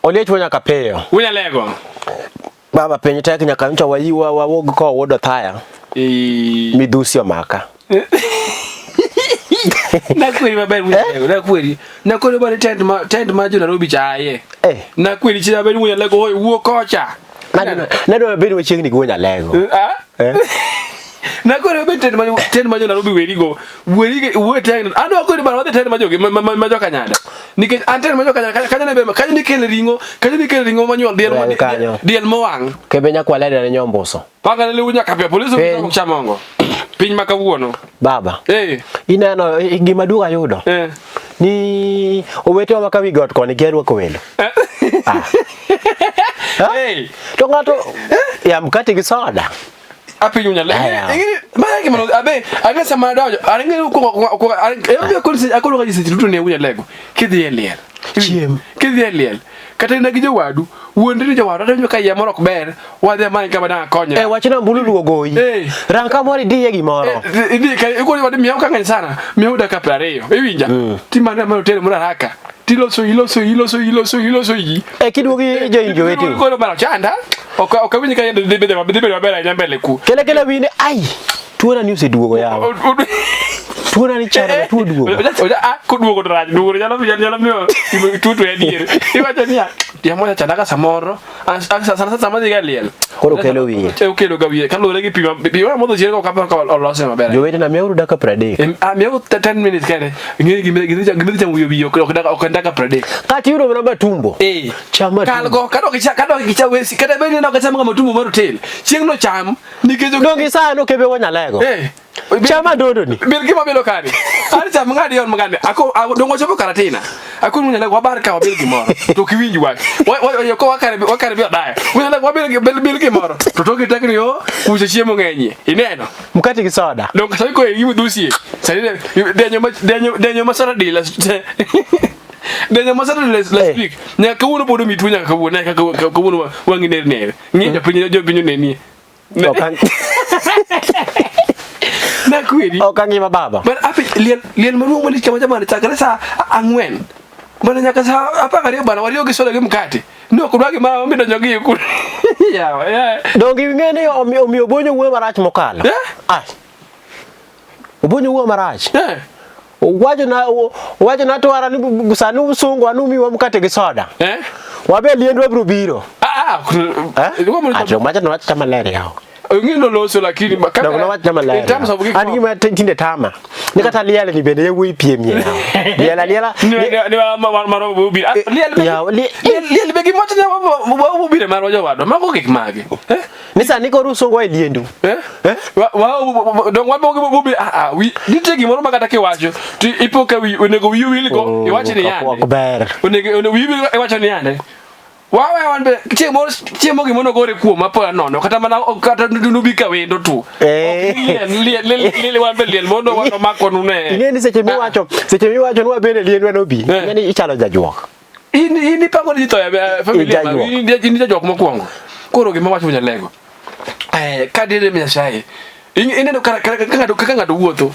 Oliech nyaka peyo. Unya lego. Baba penye tek nyaka ncho wayiwa wawog ko wodo thaya. Midusi omaka. Nakweli maber unya nakweli. Nakweli bale tent ma jo Nairobi chaye. Nakweli chira bale unya lego wuo kocha. Nado bedo chiegni go unya lego. Nakweli bale tent ma jo Nairobi werigo. Wuo tent. Ando akweli bale wadhi tent ma jo Kanyada. Nikech anten manyo kanya be kanya nikele ringo manyol diel mowang kebe nyakwale ne nyomboso panga le unya kapia polisi ko chamongo piny makawuono baba ineno gima duga yudo ni owete wa kawi got koni gerwa ko welo to ngato ya mkate gi soda apinyo nyale mara ke mano abe aga sama dawo arenge ko arenge ko akolo ga jisi tutu ne unya lego kidhieliel kidhieliel kata na gijo wadu wuondri jo wadu to ka yemo rok ber wadhe man ka bana konyo wachina mbulu goyi ranka mori diye gimoro idi ka iko wadu miao ka ngani sana miao da ka prareyo iwinja timana ma hotel mura haka tiloso yi kiduogi jo injo wetu ko bana chanda okawinyi ka yende bede mabera nyambele ku kele wine ai tuona news duogo yawo tuona ni chara tuo duogo ko duogo raj duogo nyalo mio tuo edier iwacho ni ya moja chandaka samoro sana sama diga liel koro kelo wiye kelo gawiye kalore gi pima modo jere ko ka olose mabera jo wete na meuru daka prade meuru 10 minutes kende ngi gimi changu yo ok ndaka prade kati yuro na matumbo chama kalgo kado kicha wesi kada beni na kachama matumbo maro tel chieng no cham nikejo dongi sano kebe wonya lego chama dodo ni bil gima belo kani ari cham ngadi yon magande ako dongo chopo karatina ako munya lego wabar ka bil gimoro to kiwinji wa ko wakare bi daya munya lego bil gimoro to toki tekni yo kuche chiemo ngenye ineno mkati gi soda dongo sai ko yimu dusi sai denyo masara dila denyo masara last week nya ka wono bodo mitu nya ka wono wangi ner ngi jo pinyo neni na kweli okangi baba but api liel maru mo ni chama chakale sa angwen bana nyaka sa apa kare bana wali ogi soda mkate no ko bagi ma mi do nyogi ku ya dongi ngene omi obonyo wuo marach mokalo obonyo wuo marach wajo na twara ni gusani usungu anumi wa mkate gi soda wabe liendwa biro ajo maja no chama lere yao ngino loso lakini makaka na watu malaya ani ma tinde tama nikata liala ni bende yewu ipiem ye liala ni maro bubi liala begi moto na bubi maro jo wado mako kikmage nisa niko rusungu wa liendu wa don wa bubi wi ditegi moro makata ke wacho ipoka wi onego wi wiliko iwache ni yande onego wi iwache ni yande wawe wanbe chiemo gimono gore kuom apoya nono kata mana kata nubika wendo tu lile wanbe liel mondo wano mako nune ngeni seche mi wacho nwa bene liendwa no bi ngeni ichalo jajuok ini pango ni to ya familia ini jajuok mokwongo koro gima wacho nya lego kadire mi shaye ini no kaka ngado wuotho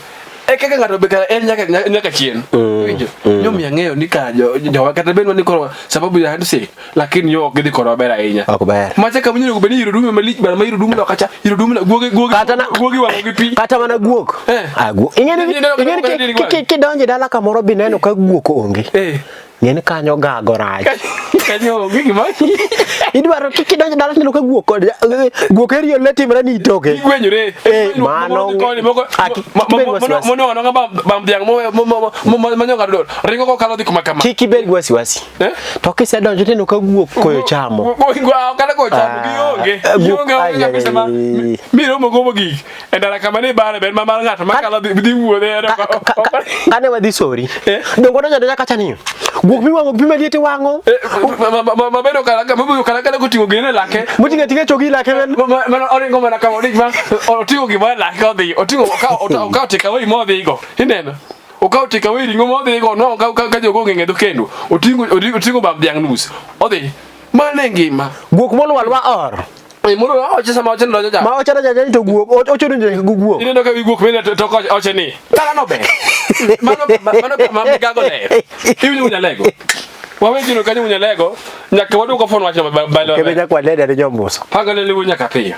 kaka ngado beka en nyaka chien winjo nyom yangeyo ni ka jo kata ben wani koro sababu ya handse lakini yo gidi koro bera inya akobera macha ka munyo beni irudume malich bana irudume no kacha irudume na gogi wango gi pi kata mana guok guok ingeni kidonje dala kamoro bineno ka guok onge ngene kanyo gago raj kanyo onge ma idwaro kidonje dala neno ka guok eriyo letimra ni toke igwenyore mano mono nga bam diang mo manyo ngado ringo ko kalo di kuma kama kikibed wasiwasi to kisedonjo teno ka guok koyo chamo kala ko chamo gionge kabisa ma miro mogomo gi endara kama ne bare ben mama ngata makala di wuode kane wadhi sori dongo donjo nyaka chaniyo guok mi wango pima liete wango mabedo kala ko tingo gene lake mutinga tinga chogi lake man oringo mana kama odi ma otingo gi ma lake odi otingo ka take away mo de igo ineno Okao tika wiri ngomo odhi go no ka jogo ngenge do kendo. Otingo bab diang nus. Odhi. Mane ngima. Guok molo walwa or. Moro oche sama oche no jaja. Ma oche na jaja to guok, oche no jaja guok. Ine no ka guok mene to oche ni. Kala no be. Mano mami gago le. Iwi unya lego. Wawe jino kanyo unya lego, nyaka wadu ko fon wacho balo. Kebe nyakwa leda de nyombuso. Pagale le unya kapia.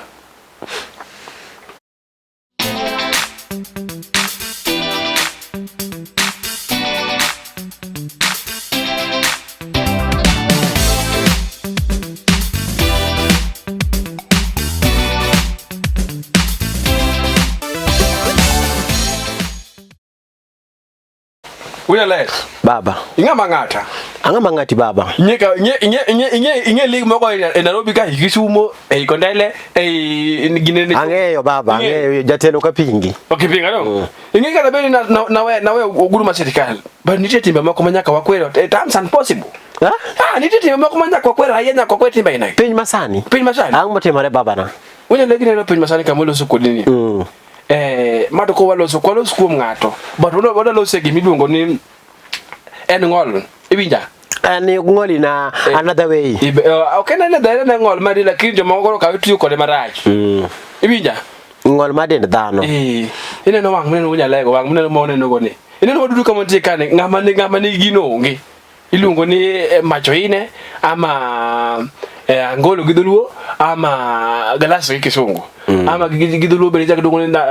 Unya le baba. Inga mangata. Anga mangati baba. Inge lig moko e Nairobi ka Kisumu e Kondele e ginene. Angeyo baba, angeyo jatelo kapingi. Okipinga no. Inge ka beni nawe oguruma serikali. Ba nitie timbe moko manyaka wakwero terms and possible. Nitie timbe moko manyaka wakwero ayenya kwa kweti timbe inai. Piny masani. Piny masani. Ang motimore baba na. Unya legine no piny masani kamolo sukodini. Mato ko waloso kuom ngato. But wada lose gimiluongo ni en ngol. Ibinja. Ani ngoli na another way. Okay na na ngol mari lakini jomoko ka tiyo kode marach. Ibinja. Ngol madend dhano. Ine no wang mene unya lego wang mene mo neno goni. Ine no dudu kama kane ngama ni gino onge. Iluongo ni macho ine ama angolo giduluo ama glasses kisungu. Ama giduluo beli jaga dungo na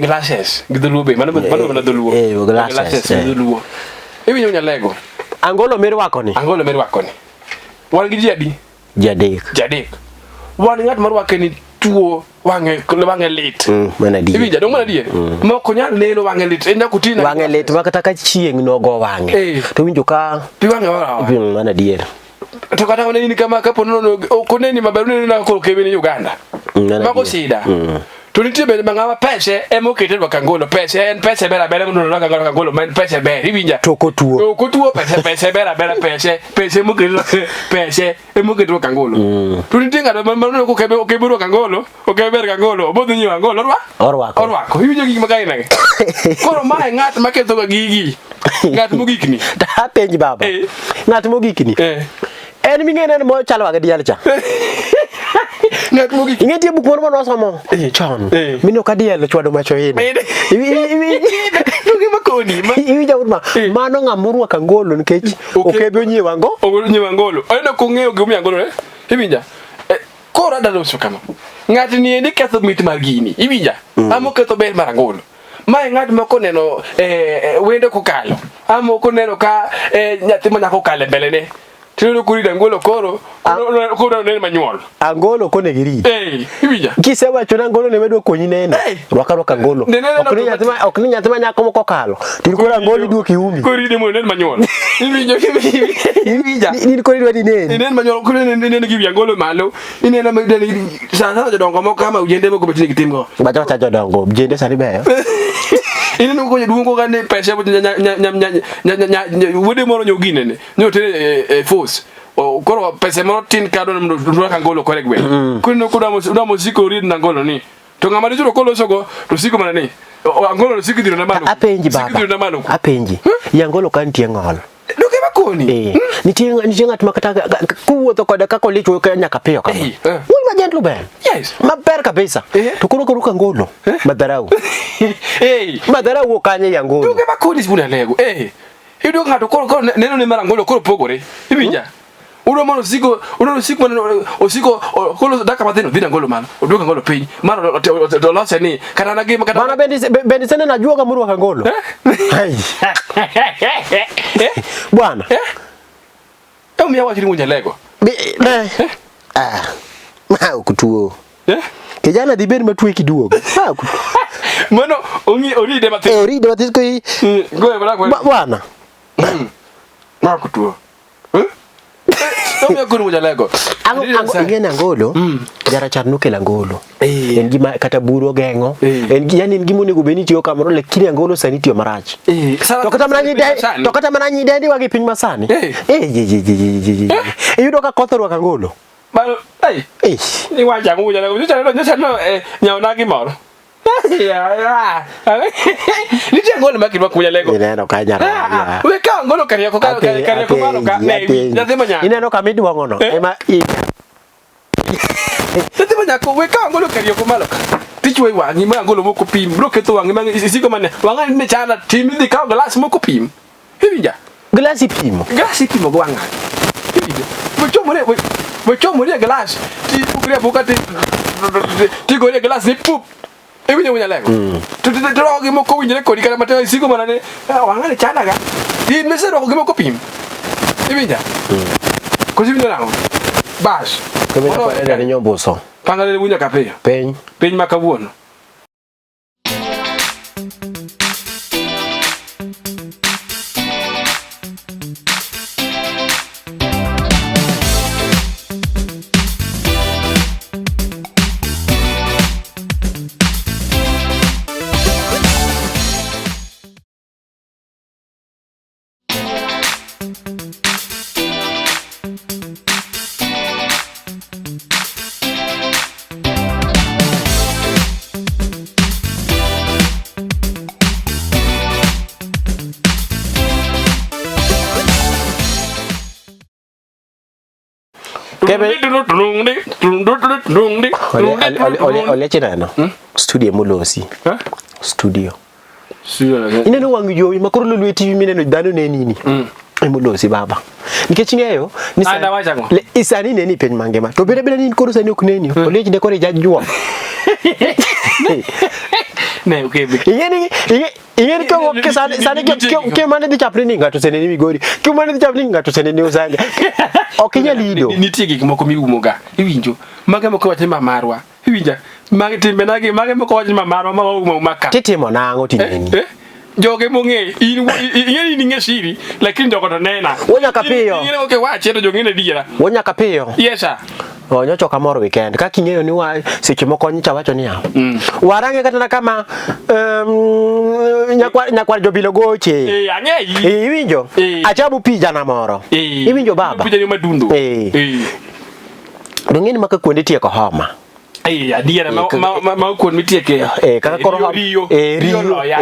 glasses giduluo be mano na duluo. Glasses giduluo. Ibi unya lego. Angolo meri wako ni. Angolo meri wako ni. Wan gi jadi. Jadek. Wan ngat mar wakeni tuo wange lit. Mana di. Ibi jadong mana di. Moko nyal neno wange lit. Enda kutina. Wange lit makata ka chieng no go wange. To winjo ka pi wange wala. Mana di. To kata wane ni kama kapo no koneni mabaruni na ko kebe ni Uganda. Mako sida. To nitie be mangama pese emokete wakangolo pese en pese bera ngono na kangolo men pese be ibinja toko tuo pese bera pese mokete pese emokete wakangolo to nitie ngado mano ko kebe wakangolo okebe kangolo obodo nyi wangolo orwako ibinja gik magaina koro mae ngat maketho ga gigi ngat mogikni ta penji baba ngat mogikni en mingene mo chalo ga dial cha ngat mogi ingeti buk moro mano somo chon mino kadielo chwado macho ine iwi makoni iwi jawurma mano ngamurwa kangolo nikech okebe onyewa ngolo ayino kongeo gumi angolo ibinja kora dalo sukama ngati ni endi ketho mit mar gini ibinja amo ketho ber mar angolo mai ngat moko neno wende kokalo amo ko neno ka nyathi manyako kale mbele ne tiro kuri angolo koro ne manyuol angolo kone giri ibija kisewa chona angolo ne medo konyi nene rwaka angolo ok ni nyathima nyako moko kalo tiro angolo duoki umi kuri de mo ne manyuol ibija ni kuri dwadi nene ne manyuol kuri ne gibi angolo malo ine na medeni sana jodongo moko kama ujende moko betini gitimgo bacho cha jodongo ujende sani beyo ine no ko duongo ga ne pese wude moro nyogine ne nyote force koro pese moro tin kado ndo kangolo korek be kuno kuda muziko rid na ngolo ni to ngama dijuro kolo sogo to siko mana ni angolo no sikidiro na mano apenji baba apenji yangolo kantie ngolo doke bakoni nitie ngat makata kuwuotho koda ka kolicho ka nyaka piyo kama wul ma gentleman ben yes maber kabisa to koro ka ngolo madarau madarau kanye yangolo doke bakoni sibuna lego ido ngato koro neno ne marangolo koro pogore ibinja uno mono siko osiko kolo daka mateno dina ngolo mano odoka ngolo piny mano to lose ni kana na game kana bana bendi sene na juoga muru ngolo hai bwana mimi hawa shilingi lego kutuo kijana dibeni matue kiduogo mano oride mateno oride mateno koi ngoe bwana na kutuo Tomia kuru muja lego. Ngene angolo. Jara charnuke langolo. En gima kata buro gengo. En yani ngimu nego beni tiyo kamaro lekini angolo sani tiyo marach. To kata mananyi dendi wagi piny masani. Yudo ka kothorwa kangolo. Ni wacha muja lego. Nyocha no nyaona gimoro. Ya. Nitie ngolo makirwa kunya lego. Ineno ka nyara. We ka ngolo kariako malo ka newi. Nasema nya. Ineno ka midwongo no. Ema nasema nya ko we ka ngolo kariako malo ka. Tichwe wangi ma ngolo moko pim. Bro keto wangi ma isiko mane. Wanga ne chana timi di ka glass moko pim. Hivinja. Glass pimo. Glass pimo wanga. Hivinja. We chomo le glass. Ti ukria bokati. Ti go le glass pup. Ebinya wunya lego. Rogi moko wunya ko dikala mata isiko manane. Wanga ne chana ga. Di mese rogi moko pim. Ebinya. Ko si binyo nango. Bas. Ko me ko era nyombo so. Pangale wunya kape. Peny makabuono. Ole chena studio mulosi. Studio. Ineno wangu yo makuru Lolwe TV mineno dano ne nini. Mulosi baba. Nikechingeyo ni le isani neni pen mangema. To bele ni koru sani okuneni. Ole chinde kore jajjuwa. Ne okay. Ingeni ko ke sani ke mane di chapni ngato seneni migori. Ke mane di chapni ngato seneni usanga. Okinya lido. Nitie gik moko miumoga. Iwinjo. Mage moko wache mamarwa. Iwinja. Mage timbe nage mage moko wache mamarwa ma umo maka. Titimo nango tineni. Joge monge ingeni ninge siri lakini jogo to nena. Wonya kapiyo. Ingeni oke wache to joge ne dira. Wonya kapiyo. Yes sir. Onyocho kamoro weekend. Ka kingeyo ni wa seche moko nyicha wacho ni ya. Warange kata kama nyakwar jobilo goche. Ang'eyi. Iwinjo. Achabu pija na moro. Iwinjo baba. Pija ni madundo. Dongeni maka kuonde tieko homa. Adiera ma kuon mitieke. Kaka koro homa. Rio loya.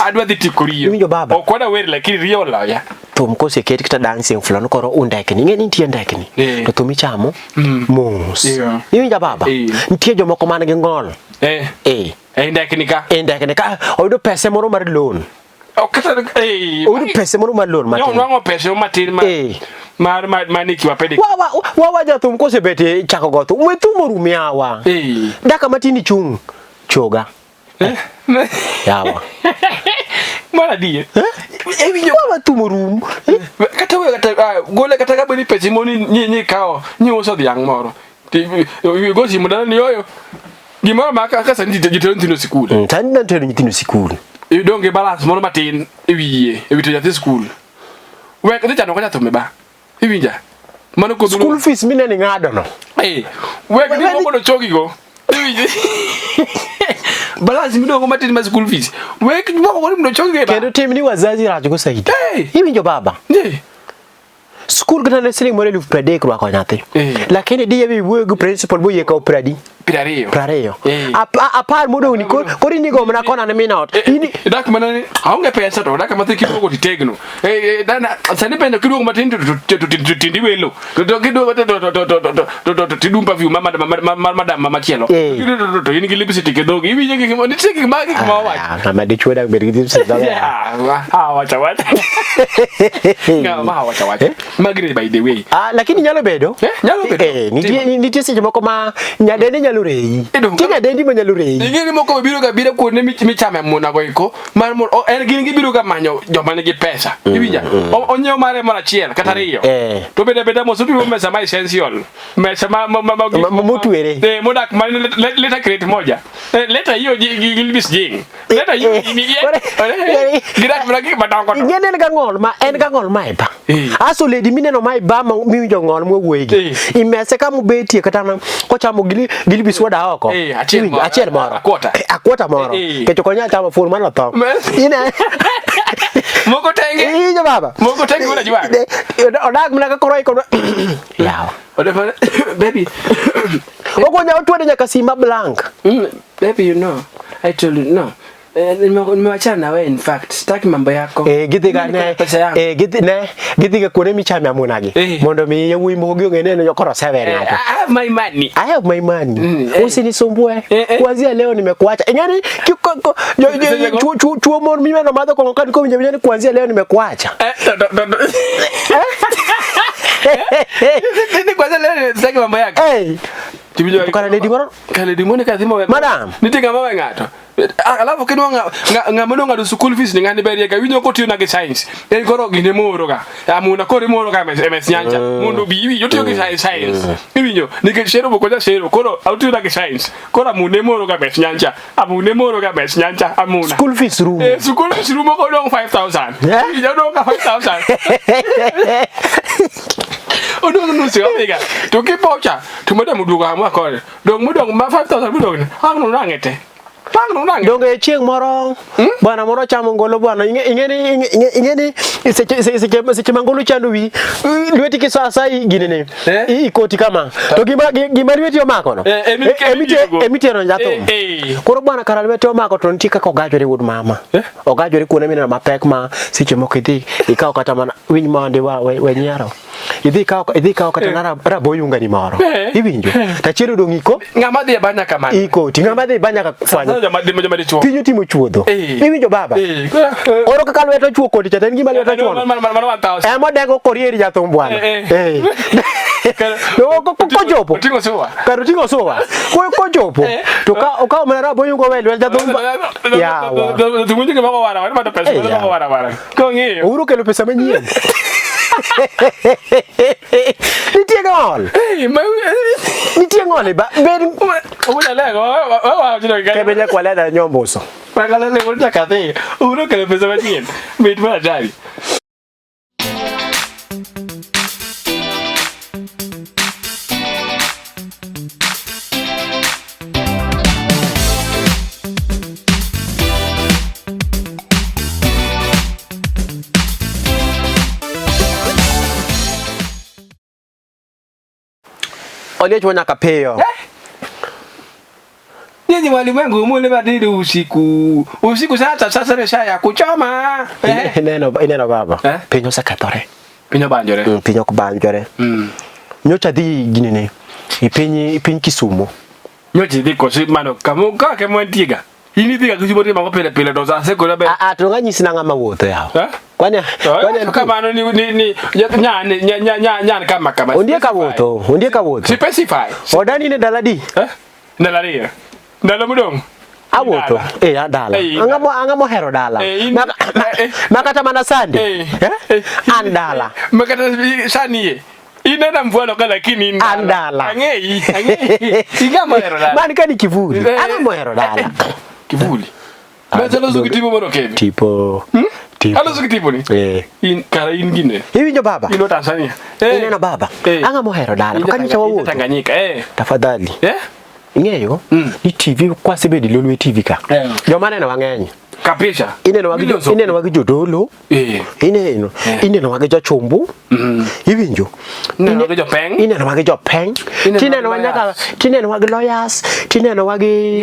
Adwa dhi tiko Rio. Iwinjo baba. Okwada wer lakini Rio loya. Tum kose keti kita dancing fulano koro undekni. Ingeni nitie ndekni. To tumi chamo mos. Iwinjo baba. Nitie jomoko man gi ng'ol. Ndekni ka. Ndekni ka. Oyudo pesa moro mar loan. Oyudo pesa moro mar loan matin. Nwango pesa matin mar nikiwa pedi. Wawa jathum kose bete chako goto. Wetumo rumiawa. Daka matini chung. Choga. Yawa. Mara die. Ewi wawa tumo rum. Kata we kata gole kata ka beni pesa moni nyi kao. Nyi oso dhiang moro. Go si mudana ni yoyo. Gimoro maka ka sani jitero ntino sikul. Tani ntino ntino sikul. Donge balance moro matin ewiye to jati school. We kata chano kata to meba. Iwinja. Mano ko school fees minene ngado no. We kati moko no chogi go. Iwinja. Balance midongo matin ma school fees. We kati moko no chogi ba. Kendo temni wazazi rajo go saidi. Iwinjo baba. School gana na siling more luf prade kwa kwa nyate. Lakini dia bi wugo principal bo ye ka pradi. Prareyo. Apar mudo ni kori ni go mna kona na minot. Ini dak manani aunge pesa to dak matiki ko ditegno. Dana sani penda kidogo matin tindi welo. To kidogo to tidumpa view mama chielo. To ini gilibisiti kidogo. Ibi nyingi mo nitiki magi kwa wa. Kama de chweda bergidi sida. Wacha. Kama wacha. Magri by the way. Lakini nyalo bedo. Nyalo bedo. Nitie seje moko ma nyadene nyalo rei. Kinya dendi mo nyalo rei. Ingeni moko biro ga biro ko ne michame muna go iko. Mar mo en gini biro ga manyo joma nigi pesa. Ibija. Onyo mare mara chiel kata riyo. To bede mo supi mo mesa ma essential. Mesa ma mutuere. Modak ma leta create moja. Leta hiyo gilbis jing. Leta hiyo gira mragi badongo. Ingene ga ngol ma en ga ngol mai ba. Aso ledi mineno mai ba ma mi jo ngol mo wegi. Imese ka mu beti kata na ko chamo gilbis wada oko. Achiel moro. Akwota moro. Kecho konya chamo full man to. Ina Moko tenge. Injo baba. Moko tenge unajua. Odak mna kakoro iko. Yawa. Baby. Ogonya utwede nyaka sima blank. Baby, you know. I told you no. Nimewachana na wewe in fact. Sitaki mambo yako. Githiga ne. Githiga kone michame amunagi. Mondo mi yewi mogi ngene no yokoro 7 ngata. I have my money. I have my money. Usinisumbue. Kuanzia leo nimekuacha. Ngani chuo mon mimi na madho kwa kadi kwa mjani kuanzia leo nimekuacha. Kwanza leo sitaki mambo yako. Tukana lady moro. Lady mone kadhimo madam. Nitinga mama ngato. Alafu kino ng'amono ngado school fees ngani beri ka winyo ko tiyo na science. En koro gine moro ka. Amuna kore moro ka MS nyanja. Mundo biwi yo tiyo ke science. Winyo nike shero boko ja shero koro auto na science. Koro amune moro ka MS nyanja. Amune moro ka MS nyanja amuna. School fees room. School fees room ko dong 5,000. Yo dong ka 5,000. Odong nu se omega. To ke pocha. To madam duga ma ko. Dong mudong ma 5,000 mudong. Ang no ngete. Donge chieng moro bwana moro chamo ngolo bwana ingeni seche mangolo chandu wi lweti kisasa ginene ikoti kama to gima lweti omako no emite no jato koro bwana kara lweti omako to ntika ko gajore wud mama ogajore kuone mina mapek ma seche mokidi ikaw kata mana winy mande we nyaro idhi kaw kata nara boyunga ni moro iwinjo ta chiero dongiko ngama dhi banya kama iko ngama dhi banya ka fanya pinyo timo chuodho iwinjo baba oro kaka lweto chuo kodi cha en gima lweto chuo emo dego korieri jathum bwana kojopo karo tingo sowa kojopo to ka okaw mana boyungo welo jathum yawa tumunje ke mako wara ma to pesa mako wara ko ngiyo uru kelo pesa manyien nitie ngol nitie ngol ba ben una lego wa jino ga kebe kwa leda nyomboso pagala le ulta kate uru kelo pesa manyien mit mara jari Olie chwana kapeyo. Nyinyi walimwengu mule badili usiku sasa resha ya kuchoma. Ineno baba. Pinyo sakatore. Pinyo banjore. Pinyo kubanjore. Nyocha di ginene. Ipinyi Kisumu. Nyocha di kosi mano kamu ka ke mwentiga. Ini tiga kujibote mango pele dosa se ko be. Tunga nyisina ngama woto yao. Kwani kama no ni nya kama. Ondie ka woto. Specify. Odani ne daladi. Daladi. Dala mudong. Awoto. Adala. Angamo hero dala. Makata mana sande. Andala. Makata sani. Inena mvuano kala kini andala. Angei. Ingamo hero dala. Mani kani kivuli. Angamo hero dala. Kivuli. Mazalo zukitipo moro kebe. Tipo. Halo zukitipo ni? In kara ingine. Hivi baba. Ino Tanzania. Inena baba. Angamo hero dala. Kani chawa woto. Tanganyika. Tafadhali. Ingeyo ni TV kwa sebedi Lolwe TV ka. Yo maneno wang'eny. Kapisha. Ineno wagi jodolo. Ineno wagi jochumbu. Iwinjo. Ineno wagi jopeng. Ineno wagi jopeng. Tineno wagi lawyers. Tineno wagi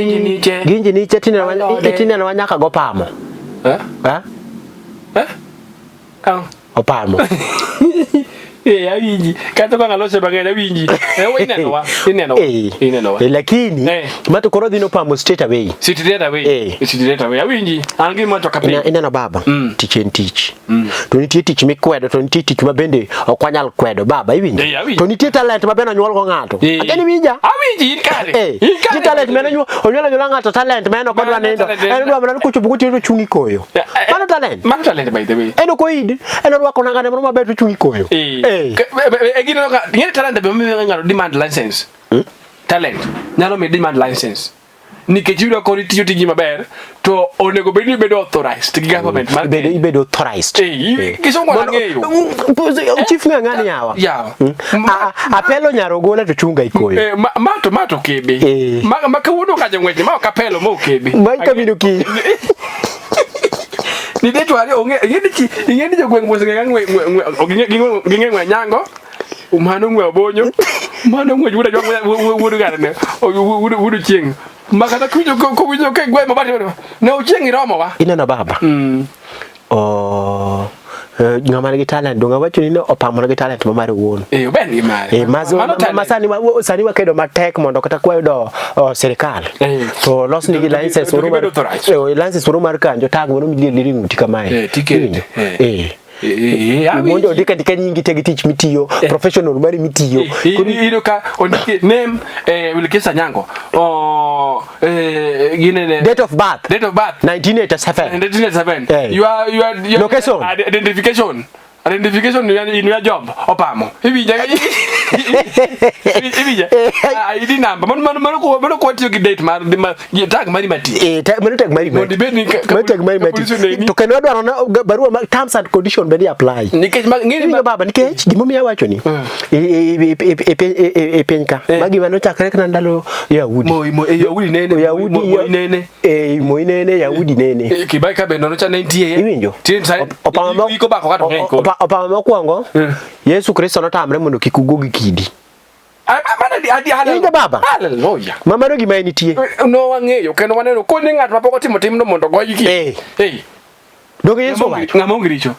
ginjiniche. Tineno wanyaka go pamo. Opamo. Awinji kata kwa ngalose bangena awinji ineno wa lakini mato koro dino pamo straight away awinji angi mato kape ineno baba teach to nitie tich mikwedo to nitie tich mabende okwanyal kwedo baba iwinji to nitie talent mabena nyuol go ngato akeni winja awinji inkare talent mena nyuol ngato talent mena kodwa nindo en dwa mena kuchubu kutiro chungi koyo mano talent by the way eno koid eno rwako nangane moro maber to chungi koyo egino ka ngene talent be mi ngalo demand license talent nyalo mi demand license nikechiro ko ritiyo tiji maber to onego bedni bedo authorized gi government mar bedo authorized kisongo angeyo chief ngani yawa apelo nyarogola to chunga ikoyo mato kebe makawudo ka jangweche ma kapelo mo kebe mai kabino ki Ni de to ari onge ingeni jo gweng mose ngwe ngwe nyango. Umano ngwe obonyo. Umano ngwe juda jwa wudu garane. Wudu chieng. Makata kujo ko winjo ke gwe mabati. Ne uchieng iromo wa. Ineno baba. Oh. Ngama nigi talent donga wacho ni opamo nigi talent mamare wuon. Ben gi mare. Masani sani wakedo matek mondo kata kwa yudo serikal. To los nigi license oro mar license oro mar kanjo tag mondo mi dili nguti kamae. Ticket. Mondo dika nyingi tegi tich mitiyo professional mari mitiyo. Iro ka ondiki name Wilkesa Nyango. Ginene date of birth 1987. Your location identification in your job opamo ibija ID number man ko tiyo gi date mar tag mari mati tag mari to kendo dwaro na barua ma terms and condition be apply nikech ngini baba nikech gimomiya wacho ni e penka magi mano chakre kana ndalo Yahudi nene Yahudi nene kibaika be no cha 90 iwinjo opamo iko bako kato ngeko opamo mokwongo Yesu Kristo notamre mondo kikugo gi kidi baba haleluya mama no gima nitie no wangeyo kendo waneno ko ni ngat mapoko timo no mondo goyi ki dogo Yesu wa ngamo ngiricho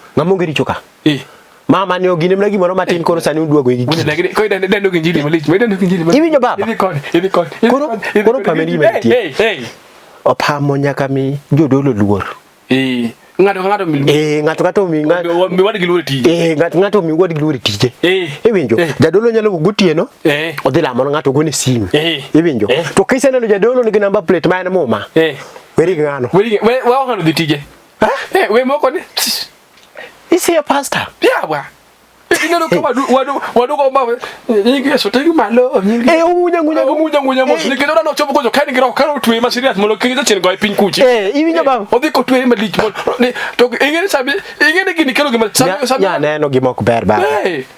ka mama ne ogine mna gimoro matin koro sani udwogo gi ko dendo gi njili malich dendo gi njili malich iwinjo baba koro pameli nitie opamo nyaka mi jodolo luor ngato mi ngato mi wadi gi luor tije ngato mi wadi gi luor tije iwinjo jadolo nyalo gotieno odhi lamo ngato gone simu iwinjo to kiseneno jadolo nigi number plate ma en muma weri ngano we ngano dhi tije we moko ni isi a pastor yawa ineno ko wadu ko ba nyingi Yesu tegi malo nyingi umunya mo ni kedora no chopo ko kani giro karo tuwe ma serious mo kinga chen go pin kuchi iwinjo ba obi ko tuwe ma lich mo to ingene sabi ingene gini kelo gima sabi ya neno gima ko ber ba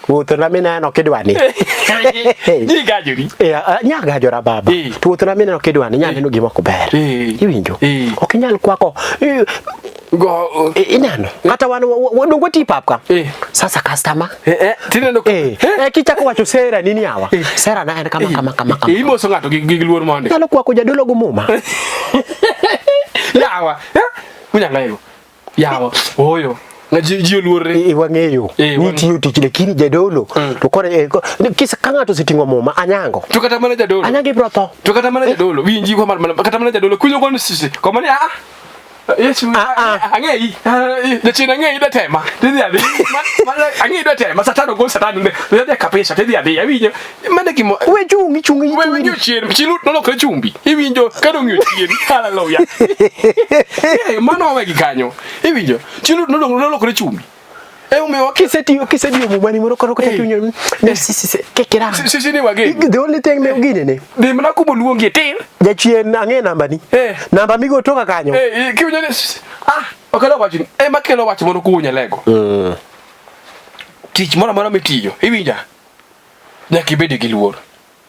wuotho na mina no kidwani ni gajuri nya gajora baba to wuotho na mina no kidwani nya neno gima ko ber iwinjo okinyal kwako go inano kata wadongo tipap ka sasa customer tineno kichako wacho sera nini yawa sera na en kama imoso ngato gi luor monde nyalo kwako jadolo go muma yawa kunyanga yo yawa oyo ngajio luorre wangeyo nitiyo tich lakini jadolo to kore kisa kangato sitingo muma anyango to kata mana jadolo anyangi brotho to kata mana jadolo winji ko kata mana jadolo kunyo ko sisi ko mani Yesu angei de china ngei da tema dedi ade angei da tema satano go satano de de kapesa dedi ade ya winjo mane kimo we chungi we nyu chien chilu no ko chumbi iwinjo kado nyu chien haleluya mano we gikanyo iwinjo chilu no ko chumbi umewa kisetiyo mumani moro koro kota tunyo sisi kekira sisi ni wage the only thing me ugine ne de mna kubo luongi tin jachien ange namba ni namba migo toka kanyo kiwinjo ne okelo wachi makelo wachi mondo kunya lego tich moro mitiyo iwinja nyaka ibed gi luor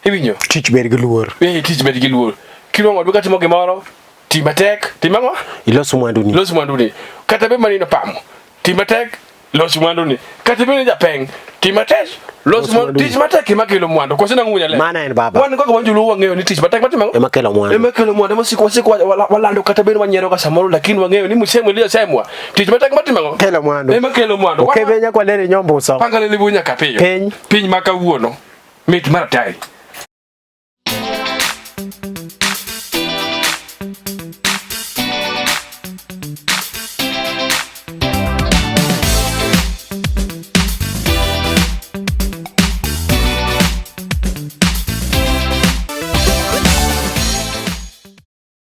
iwinjo tich ber gi luor tich ber gi luor kilongo duka timo gimoro timatek timango iloso mwandu ni kata be manino pamo timatek los mwandu ni kata bene japeng timatek los mwandu tich matek makelo mwandu kwa sina ngunya le mana en baba wan ko wanjulu wangeyo ni tich matek matimango makelo mwandu mosiko walando kata bene wanyero ka samoro lakini wangeyo ni musemo ile semwa tich matek matimango kelo mwandu makelo mwandu okebenya kwa lele nyombo so panga le bunya kapeyo piny makawuono mit maratai